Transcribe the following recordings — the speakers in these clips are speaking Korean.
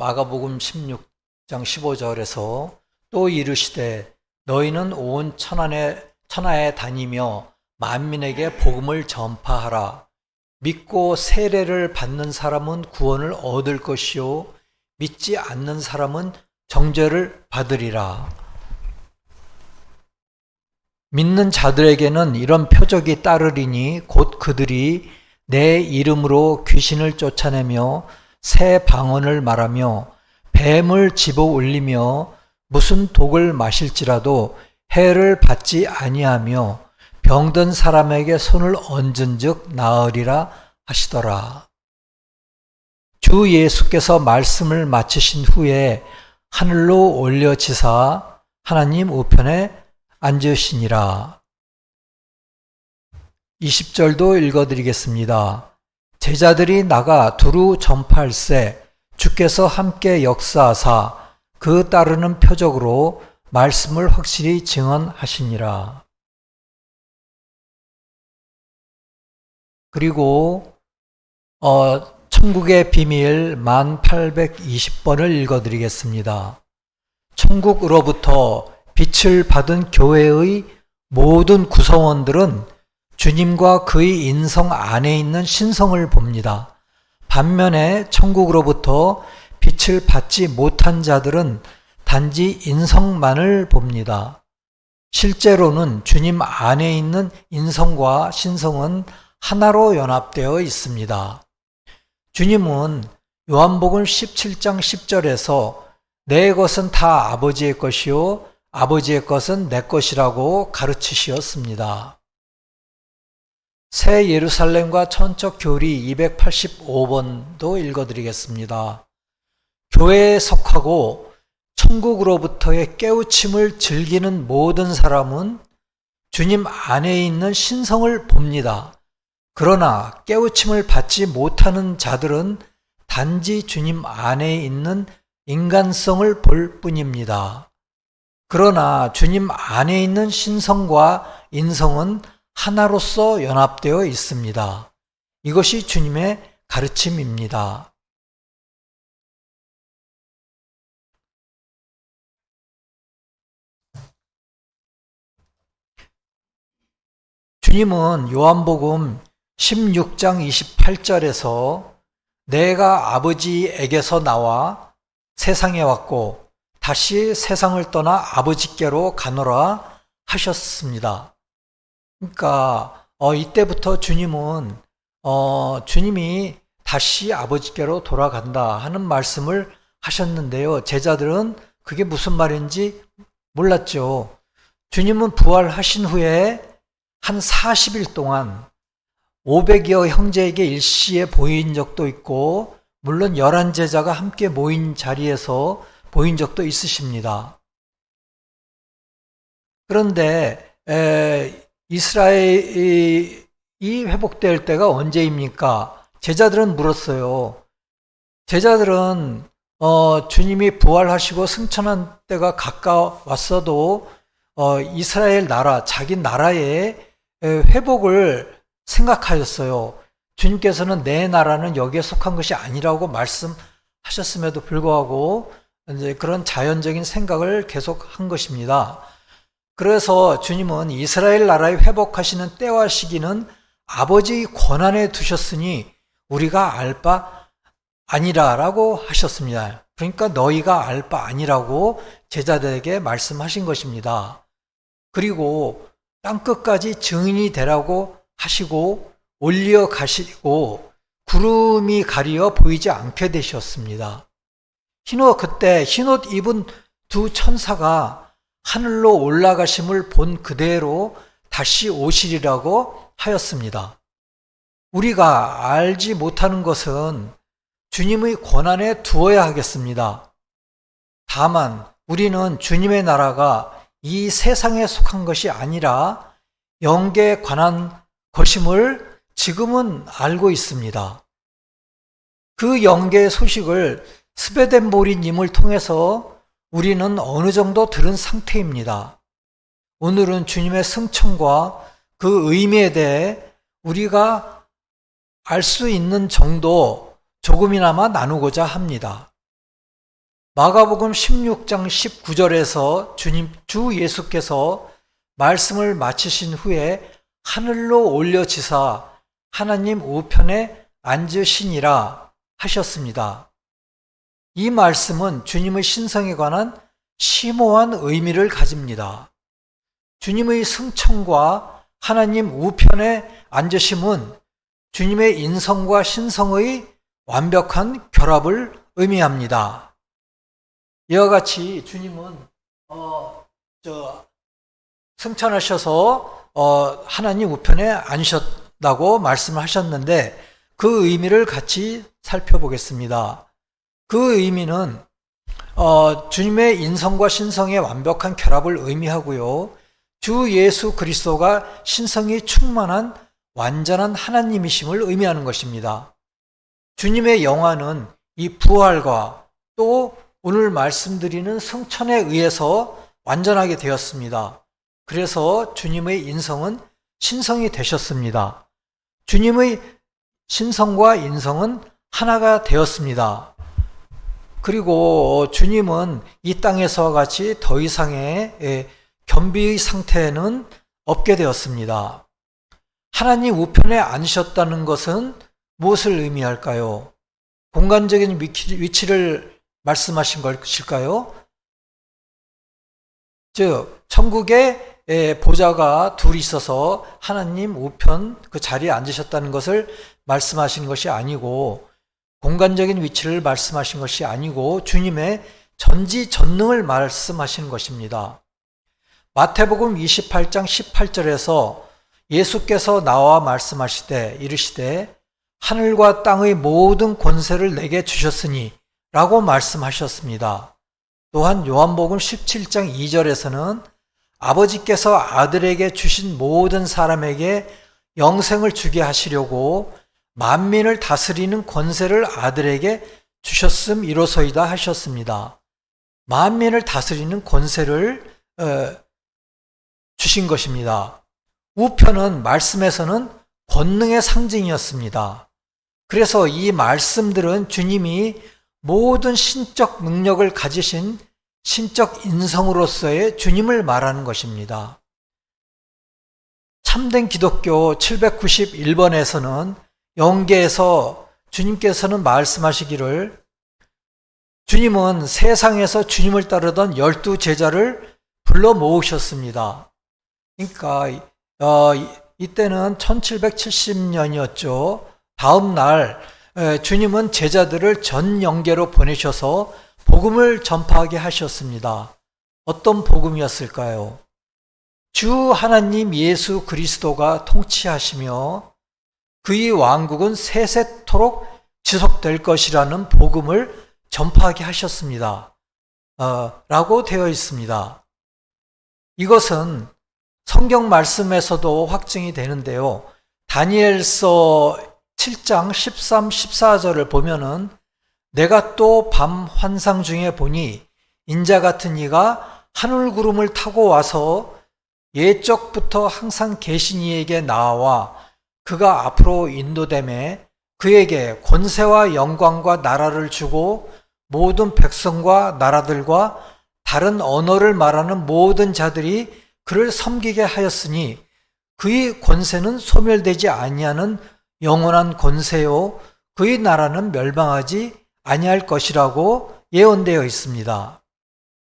마가복음 16장 15절에서 또 이르시되 너희는 온 천하에 다니며 만민에게 복음을 전파하라. 믿고 세례를 받는 사람은 구원을 얻을 것이요 믿지 않는 사람은 정죄를 받으리라. 믿는 자들에게는 이런 표적이 따르리니 곧 그들이 내 이름으로 귀신을 쫓아내며 새 방언을 말하며 뱀을 집어 올리며 무슨 독을 마실지라도 해를 받지 아니하며 병든 사람에게 손을 얹은즉 나으리라 하시더라. 주 예수께서 말씀을 마치신 후에 하늘로 올려지사 하나님 우편에 앉으시니라. 20절도 읽어드리겠습니다. 제자들이 나가 두루 전파할세 주께서 함께 역사하사 그 따르는 표적으로 말씀을 확실히 증언하시니라. 그리고 천국의 비밀 1820번을 읽어드리겠습니다. 천국으로부터 빛을 받은 교회의 모든 구성원들은 주님과 그의 인성 안에 있는 신성을 봅니다. 반면에 천국으로부터 빛을 받지 못한 자들은 단지 인성만을 봅니다. 실제로는 주님 안에 있는 인성과 신성은 하나로 연합되어 있습니다. 주님은 요한복음 17장 10절에서 내 것은 다 아버지의 것이요 아버지의 것은 내 것이라고 가르치셨습니다. 새 예루살렘과 천적 교리 285번도 읽어드리겠습니다. 교회에 속하고 천국으로부터의 깨우침을 즐기는 모든 사람은 주님 안에 있는 신성을 봅니다. 그러나 깨우침을 받지 못하는 자들은 단지 주님 안에 있는 인간성을 볼 뿐입니다. 그러나 주님 안에 있는 신성과 인성은 하나로서 연합되어 있습니다. 이것이 주님의 가르침입니다. 주님은 요한복음 16장 28절에서 내가 아버지에게서 나와 세상에 왔고 다시 세상을 떠나 아버지께로 가노라 하셨습니다. 그러니까 이때부터 주님은 주님이 다시 아버지께로 돌아간다 하는 말씀을 하셨는데요. 제자들은 그게 무슨 말인지 몰랐죠. 주님은 부활하신 후에 한 40일 동안 500여 형제에게 일시에 보인 적도 있고 물론 11제자가 함께 모인 자리에서 보인 적도 있으십니다. 그런데 이스라엘이 회복될 때가 언제입니까? 제자들은 물었어요. 제자들은 주님이 부활하시고 승천한 때가 가까웠어도 이스라엘 나라, 자기 나라의 회복을 생각하였어요. 주님께서는 내 나라는 여기에 속한 것이 아니라고 말씀하셨음에도 불구하고 이제 그런 자연적인 생각을 계속한 것입니다. 그래서 주님은 이스라엘 나라의 회복하시는 때와 시기는 아버지의 권한에 두셨으니 우리가 알 바 아니라라고 하셨습니다. 그러니까 너희가 알 바 아니라고 제자들에게 말씀하신 것입니다. 그리고 땅끝까지 증인이 되라고 하시고 올려 가시고 구름이 가리어 보이지 않게 되셨습니다. 그때 흰옷 입은 두 천사가 하늘로 올라가심을 본 그대로 다시 오시리라고 하였습니다. 우리가 알지 못하는 것은 주님의 권한에 두어야 하겠습니다. 다만 우리는 주님의 나라가 이 세상에 속한 것이 아니라 영계에 관한 것임을 지금은 알고 있습니다. 그 영계의 소식을 스베덴보리님을 통해서 우리는 어느 정도 들은 상태입니다. 오늘은 주님의 승천과 그 의미에 대해 우리가 알 수 있는 정도 조금이나마 나누고자 합니다. 마가복음 16장 19절에서 주 예수께서 말씀을 마치신 후에 하늘로 올려지사 하나님 우편에 앉으시니라 하셨습니다. 이 말씀은 주님의 신성에 관한 심오한 의미를 가집니다. 주님의 승천과 하나님 우편에 앉으심은 주님의 인성과 신성의 완벽한 결합을 의미합니다. 이와 같이 주님은 승천하셔서 하나님 우편에 앉으셨다고 말씀을 하셨는데 그 의미를 같이 살펴보겠습니다. 그 의미는 주님의 인성과 신성의 완벽한 결합을 의미하고요. 주 예수 그리스도가 신성이 충만한 완전한 하나님이심을 의미하는 것입니다. 주님의 영화는 이 부활과 또 오늘 말씀드리는 승천에 의해서 완전하게 되었습니다. 그래서 주님의 인성은 신성이 되셨습니다. 주님의 신성과 인성은 하나가 되었습니다. 그리고 주님은 이 땅에서와 같이 더 이상의 겸비의 상태는 없게 되었습니다. 하나님 우편에 앉으셨다는 것은 무엇을 의미할까요? 공간적인 위치를 말씀하신 것일까요? 즉 천국에 보좌가 둘이 있어서 하나님 우편 그 자리에 앉으셨다는 것을 말씀하신 것이 아니고, 공간적인 위치를 말씀하신 것이 아니고 주님의 전지전능을 말씀하시는 것입니다. 마태복음 28장 18절에서 예수께서 나와 말씀하시되 이르시되 하늘과 땅의 모든 권세를 내게 주셨으니 라고 말씀하셨습니다. 또한 요한복음 17장 2절에서는 아버지께서 아들에게 주신 모든 사람에게 영생을 주게 하시려고 만민을 다스리는 권세를 아들에게 주셨음이로소이다 하셨습니다. 만민을 다스리는 권세를 주신 것입니다. 우편은 말씀에서는 권능의 상징이었습니다. 그래서 이 말씀들은 주님이 모든 신적 능력을 가지신 신적 인성으로서의 주님을 말하는 것입니다. 참된 기독교 791번에서는 영계에서 주님께서는 말씀하시기를, 주님은 세상에서 주님을 따르던 12 제자를 불러 모으셨습니다. 그러니까 이때는 1770년이었죠. 다음 날 주님은 제자들을 전 영계로 보내셔서 복음을 전파하게 하셨습니다. 어떤 복음이었을까요? 주 하나님 예수 그리스도가 통치하시며 그의 왕국은 세세토록 지속될 것이라는 복음을 전파하게 하셨습니다. 라고 되어 있습니다. 이것은 성경 말씀에서도 확증이 되는데요. 다니엘서 7장 13, 14절을 보면은 내가 또 밤 환상 중에 보니 인자 같은 이가 하늘 구름을 타고 와서 옛적부터 항상 계신 이에게 나와 그가 앞으로 인도됨에 그에게 권세와 영광과 나라를 주고 모든 백성과 나라들과 다른 언어를 말하는 모든 자들이 그를 섬기게 하였으니 그의 권세는 소멸되지 아니하는 영원한 권세요 그의 나라는 멸망하지 아니할 것이라고 예언되어 있습니다.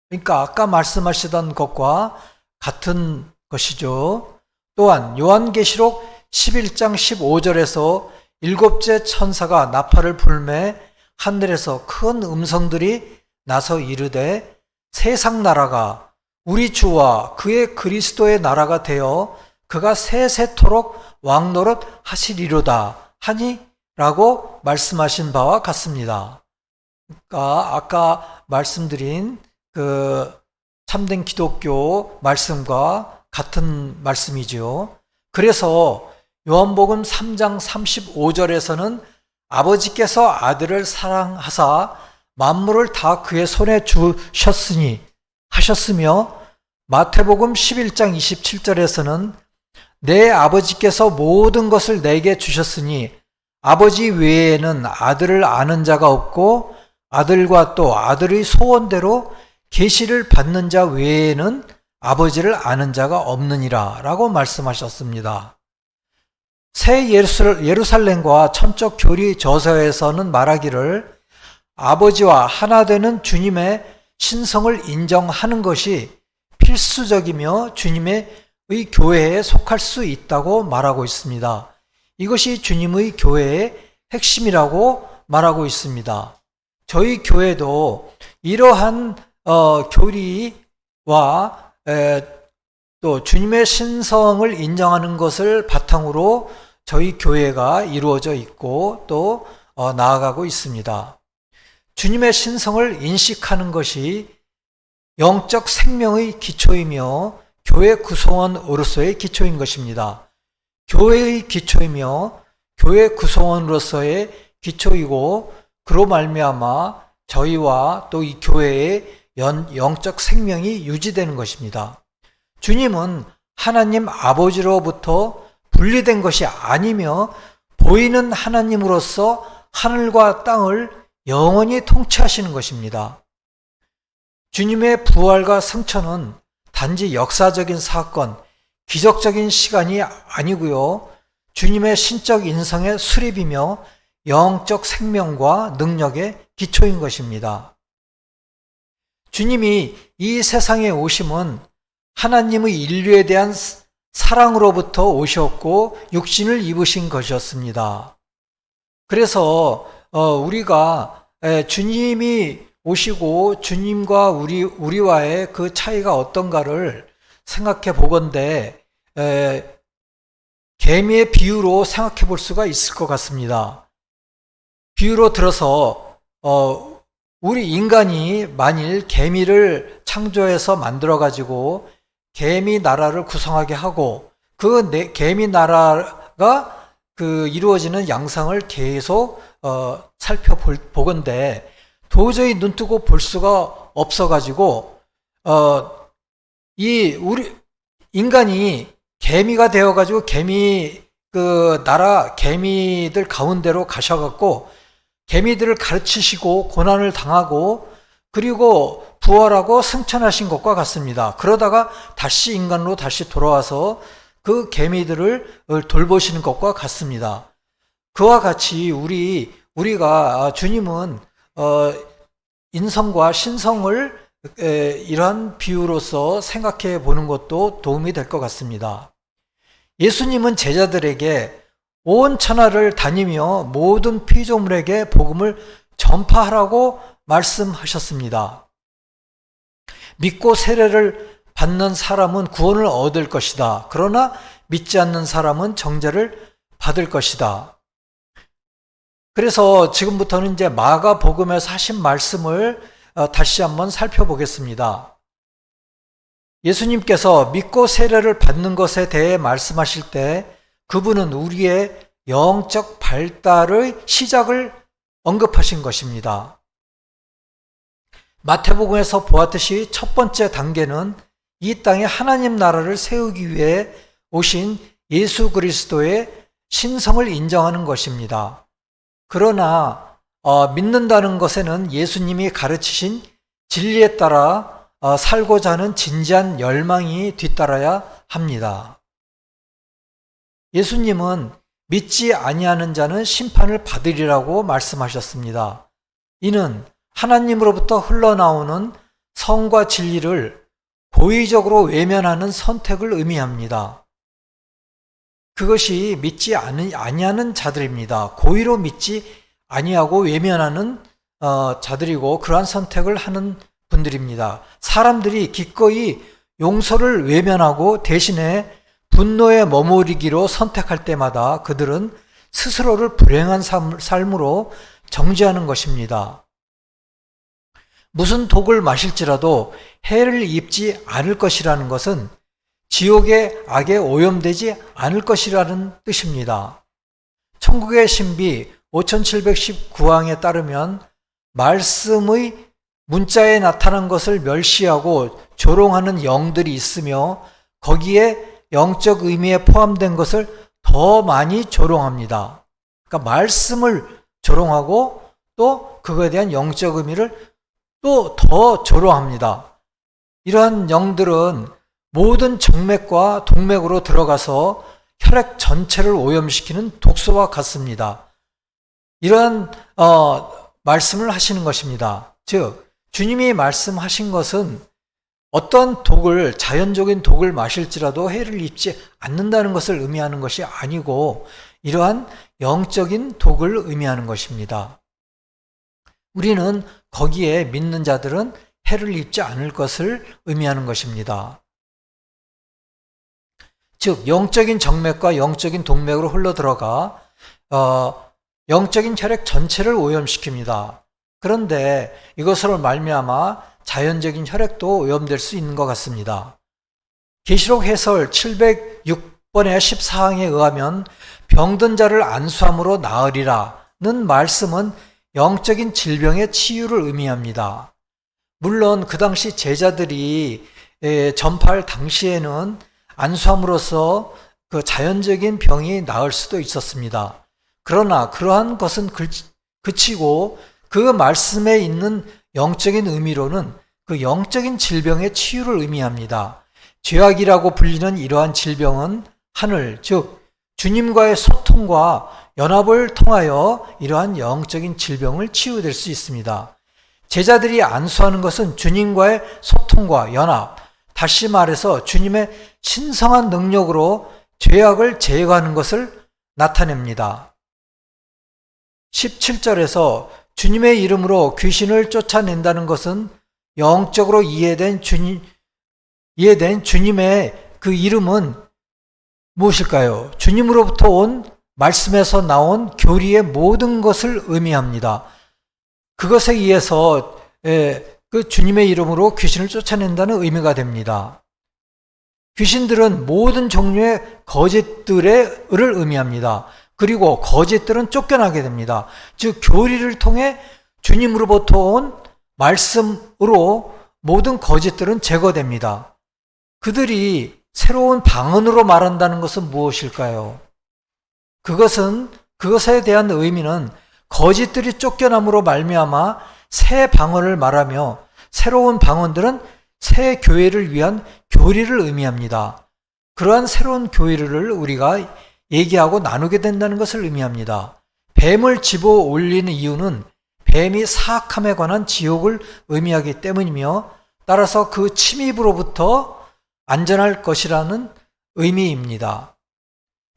그러니까 아까 말씀하시던 것과 같은 것이죠. 또한 요한계시록 11장 15절에서 7째 천사가 나팔을 불매 하늘에서 큰 음성들이 나서 이르되 세상 나라가 우리 주와 그의 그리스도의 나라가 되어 그가 세세토록 왕노릇 하시리로다 하니 라고 말씀하신 바와 같습니다. 그러니까 아까 말씀드린 그 참된 기독교 말씀과 같은 말씀이죠. 그래서 요한복음 3장 35절에서는 아버지께서 아들을 사랑하사 만물을 다 그의 손에 주셨으니 하셨으며, 마태복음 11장 27절에서는 내 아버지께서 모든 것을 내게 주셨으니 아버지 외에는 아들을 아는 자가 없고 아들과 또 아들의 소원대로 계시를 받는 자 외에는 아버지를 아는 자가 없느니라 라고 말씀하셨습니다. 새 예루살렘과 천적 교리 저서에서는 말하기를 아버지와 하나 되는 주님의 신성을 인정하는 것이 필수적이며 주님의 교회에 속할 수 있다고 말하고 있습니다. 이것이 주님의 교회의 핵심이라고 말하고 있습니다. 저희 교회도 이러한 교리와 또 주님의 신성을 인정하는 것을 바탕으로 저희 교회가 이루어져 있고 또 나아가고 있습니다. 주님의 신성을 인식하는 것이 영적 생명의 기초이며 교회 구성원으로서의 기초인 것입니다. 교회의 기초이며 교회 구성원으로서의 기초이고 그로 말미암아 저희와 또 이 교회의 영적 생명이 유지되는 것입니다. 주님은 하나님 아버지로부터 분리된 것이 아니며 보이는 하나님으로서 하늘과 땅을 영원히 통치하시는 것입니다. 주님의 부활과 승천은 단지 역사적인 사건, 기적적인 시간이 아니고요. 주님의 신적 인성의 수립이며 영적 생명과 능력의 기초인 것입니다. 주님이 이 세상에 오심은 하나님의 인류에 대한 사랑으로부터 오셨고 육신을 입으신 것이었습니다. 그래서 우리가 주님이 오시고 주님과 우리와의 그 차이가 어떤가를 생각해 보건대 개미의 비유로 생각해 볼 수가 있을 것 같습니다. 비유로 들어서 우리 인간이 만일 개미를 창조해서 만들어 가지고 개미 나라를 구성하게 하고 그 개미 나라가 그 이루어지는 양상을 계속 살펴보건대 도저히 눈뜨고 볼 수가 없어 가지고 우리 인간이 개미가 되어 가지고 개미들 가운데로 가셔 갖고 개미들을 가르치시고 고난을 당하고 그리고 부활하고 승천하신 것과 같습니다. 그러다가 다시 인간으로 다시 돌아와서 그 개미들을 돌보시는 것과 같습니다. 그와 같이 우리가 주님은 인성과 신성을 이러한 비유로서 생각해 보는 것도 도움이 될 것 같습니다. 예수님은 제자들에게 온 천하를 다니며 모든 피조물에게 복음을 전파하라고 말씀하셨습니다. 믿고 세례를 받는 사람은 구원을 얻을 것이다. 그러나 믿지 않는 사람은 정죄를 받을 것이다. 그래서 지금부터는 이제 마가복음에서 하신 말씀을 다시 한번 살펴보겠습니다. 예수님께서 믿고 세례를 받는 것에 대해 말씀하실 때 그분은 우리의 영적 발달의 시작을 언급하신 것입니다. 마태복음에서 보았듯이 첫 번째 단계는 이 땅에 하나님 나라를 세우기 위해 오신 예수 그리스도의 신성을 인정하는 것입니다. 그러나 믿는다는 것에는 예수님이 가르치신 진리에 따라 살고자 하는 진지한 열망이 뒤따라야 합니다. 예수님은 믿지 아니하는 자는 심판을 받으리라고 말씀하셨습니다. 이는 하나님으로부터 흘러나오는 성과 진리를 고의적으로 외면하는 선택을 의미합니다. 그것이 믿지 아니하는 자들입니다. 고의로 믿지 아니하고 외면하는 자들이고 그러한 선택을 하는 분들입니다. 사람들이 기꺼이 용서를 외면하고 대신에 분노에 머무르기로 선택할 때마다 그들은 스스로를 불행한 삶으로 정죄하는 것입니다. 무슨 독을 마실지라도 해를 입지 않을 것이라는 것은 지옥의 악에 오염되지 않을 것이라는 뜻입니다. 천국의 신비 5719항에 따르면 말씀의 문자에 나타난 것을 멸시하고 조롱하는 영들이 있으며 거기에 영적 의미에 포함된 것을 더 많이 조롱합니다. 그러니까 말씀을 조롱하고 또 그거에 대한 영적 의미를 또 더 조롱합니다. 이러한 영들은 모든 정맥과 동맥으로 들어가서 혈액 전체를 오염시키는 독소와 같습니다. 이러한 말씀을 하시는 것입니다. 즉 주님이 말씀하신 것은 어떤 독을, 자연적인 독을 마실지라도 해를 입지 않는다는 것을 의미하는 것이 아니고 이러한 영적인 독을 의미하는 것입니다. 우리는 거기에 믿는 자들은 해를 입지 않을 것을 의미하는 것입니다. 즉 영적인 정맥과 영적인 동맥으로 흘러들어가 영적인 혈액 전체를 오염시킵니다. 그런데 이것으로 말미암아 자연적인 혈액도 오염될 수 있는 것 같습니다. 계시록 해설 706번의 14항에 의하면 병든 자를 안수함으로 나으리라는 말씀은 영적인 질병의 치유를 의미합니다. 물론 그 당시 제자들이 전파할 당시에는 안수함으로써 그 자연적인 병이 나을 수도 있었습니다. 그러나 그러한 것은 그치고 그 말씀에 있는 영적인 의미로는 그 영적인 질병의 치유를 의미합니다. 죄악이라고 불리는 이러한 질병은 하늘, 즉 주님과의 소통과 연합을 통하여 이러한 영적인 질병을 치유될 수 있습니다. 제자들이 안수하는 것은 주님과의 소통과 연합, 다시 말해서 주님의 신성한 능력으로 죄악을 제거하는 것을 나타냅니다. 17절에서 주님의 이름으로 귀신을 쫓아낸다는 것은 영적으로 이해된 주님의 그 이름은 무엇일까요? 주님으로부터 온 말씀에서 나온 교리의 모든 것을 의미합니다. 그것에 의해서 그 주님의 이름으로 귀신을 쫓아낸다는 의미가 됩니다. 귀신들은 모든 종류의 거짓들을 의미합니다. 그리고 거짓들은 쫓겨나게 됩니다. 즉 교리를 통해 주님으로부터 온 말씀으로 모든 거짓들은 제거됩니다. 그들이 새로운 방언으로 말한다는 것은 무엇일까요? 그것에 대한 의미는 거짓들이 쫓겨남으로 말미암아 새 방언을 말하며 새로운 방언들은 새 교회를 위한 교리를 의미합니다. 그러한 새로운 교리를 우리가 얘기하고 나누게 된다는 것을 의미합니다. 뱀을 집어 올리는 이유는 뱀이 사악함에 관한 지옥을 의미하기 때문이며 따라서 그 침입으로부터 안전할 것이라는 의미입니다.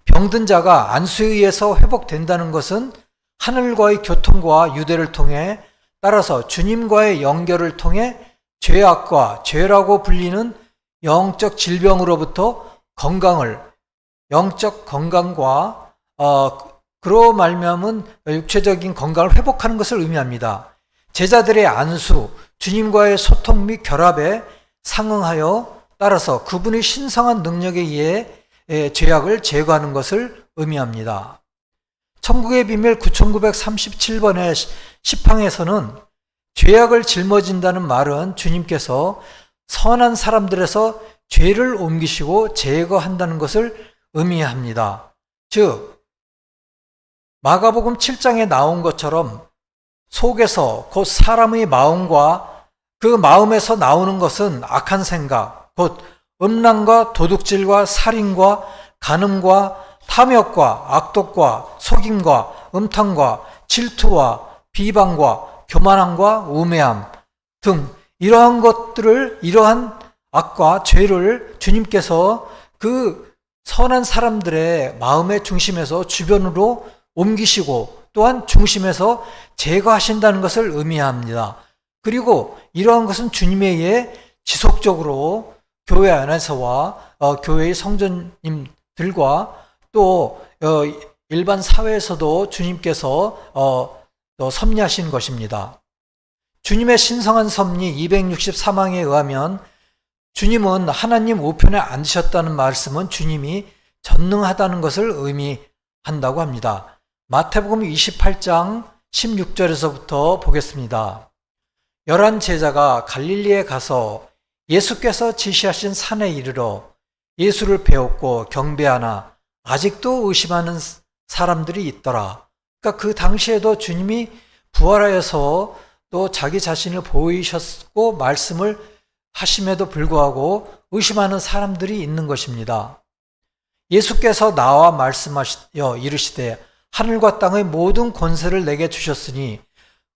병든 자가 안수에 의해서 회복된다는 것은 하늘과의 교통과 유대를 통해 따라서 주님과의 연결을 통해 죄악과 죄라고 불리는 영적 질병으로부터 영적 건강과 그로 말미암은 육체적인 건강을 회복하는 것을 의미합니다. 제자들의 안수, 주님과의 소통 및 결합에 상응하여 따라서 그분의 신성한 능력에 의해 죄악을 제거하는 것을 의미합니다. 천국의 비밀 9937번의 10항에서는 죄악을 짊어진다는 말은 주님께서 선한 사람들에서 죄를 옮기시고 제거한다는 것을 의미합니다. 즉 마가복음 7장에 나온 것처럼 속에서 곧 사람의 마음과 그 마음에서 나오는 것은 악한 생각, 곧 음란과 도둑질과 살인과 간음과 탐욕과 악독과 속임과 음탕과 질투와 비방과 교만함과 우매함 등 이러한 악과 죄를 주님께서 그 선한 사람들의 마음의 중심에서 주변으로 옮기시고 또한 중심에서 제거하신다는 것을 의미합니다. 그리고 이러한 것은 주님에 의해 지속적으로 교회 안에서와 교회의 성전님들과 또 일반 사회에서도 주님께서 또 섭리하신 것입니다. 주님의 신성한 섭리 263항에 의하면 주님은 하나님 우편에 앉으셨다는 말씀은 주님이 전능하다는 것을 의미한다고 합니다. 마태복음 28장 16절에서부터 보겠습니다. 11 제자가 갈릴리에 가서 예수께서 지시하신 산에 이르러 예수를 배웠고 경배하나 아직도 의심하는 사람들이 있더라. 그러니까 그 당시에도 주님이 부활하여서 또 자기 자신을 보이셨고 말씀을 하심에도 불구하고 의심하는 사람들이 있는 것입니다. 예수께서 나와 말씀하시어 이르시되 하늘과 땅의 모든 권세를 내게 주셨으니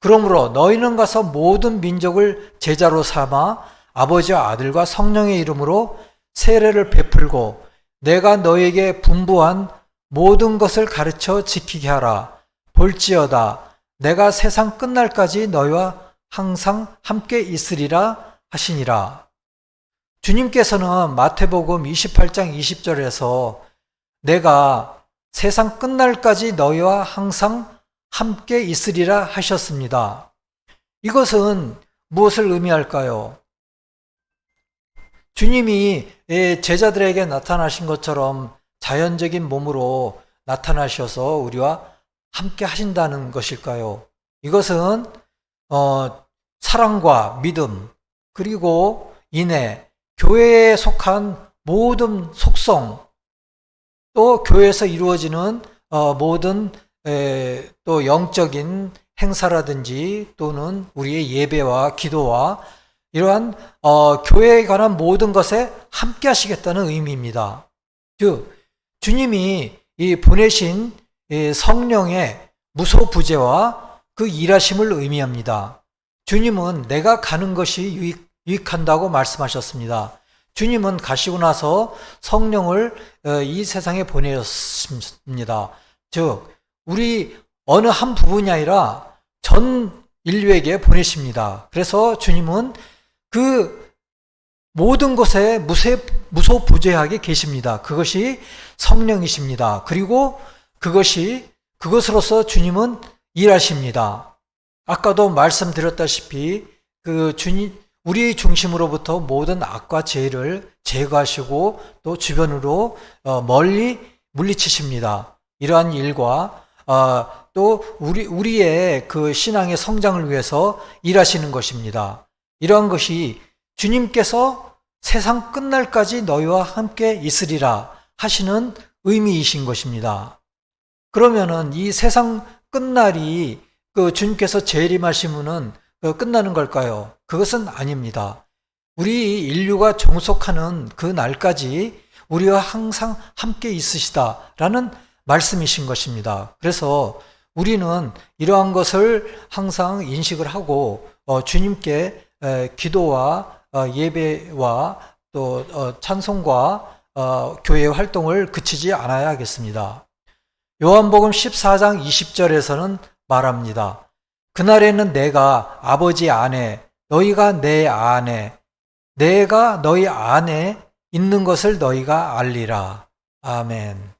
그러므로 너희는 가서 모든 민족을 제자로 삼아 아버지와 아들과 성령의 이름으로 세례를 베풀고 내가 너희에게 분부한 모든 것을 가르쳐 지키게 하라. 볼지어다 내가 세상 끝날까지 너희와 항상 함께 있으리라 하시니라. 주님께서는 마태복음 28장 20절에서 내가 세상 끝날까지 너희와 항상 함께 있으리라 하셨습니다. 이것은 무엇을 의미할까요? 주님이 제자들에게 나타나신 것처럼 자연적인 몸으로 나타나셔서 우리와 함께 하신다는 것일까요? 이것은 사랑과 믿음 그리고 인애, 교회에 속한 모든 속성, 또 교회에서 이루어지는 모든 또 영적인 행사라든지 또는 우리의 예배와 기도와 이러한 교회에 관한 모든 것에 함께 하시겠다는 의미입니다. 즉 주님이 이 보내신 성령의 무소부재와 그 일하심을 의미합니다. 주님은 내가 가는 것이 유익한다고 말씀하셨습니다. 주님은 가시고 나서 성령을 이 세상에 보내셨습니다. 즉 우리 어느 한 부분이 아니라 전 인류에게 보내십니다. 그래서 주님은 그 모든 것에 무소부재하게 계십니다. 그것이 성령이십니다. 그리고 그것으로서 주님은 일하십니다. 아까도 말씀드렸다시피 우리 중심으로부터 모든 악과 죄를 제거하시고 또 주변으로 멀리 물리치십니다. 이러한 일과 또 우리의 그 신앙의 성장을 위해서 일하시는 것입니다. 이러한 것이 주님께서 세상 끝날까지 너희와 함께 있으리라 하시는 의미이신 것입니다. 그러면은 이 세상 끝날이 그 주님께서 재림하시면은 끝나는 걸까요? 그것은 아닙니다. 우리 인류가 종속하는 그 날까지 우리와 항상 함께 있으시다라는 말씀이신 것입니다. 그래서 우리는 이러한 것을 항상 인식을 하고 주님께 기도와 예배와 또 찬송과 교회 활동을 그치지 않아야 하겠습니다. 요한복음 14장 20절에서는 말합니다. 그날에는 내가 아버지 안에 너희가 내 안에 내가 너희 안에 있는 것을 너희가 알리라. 아멘.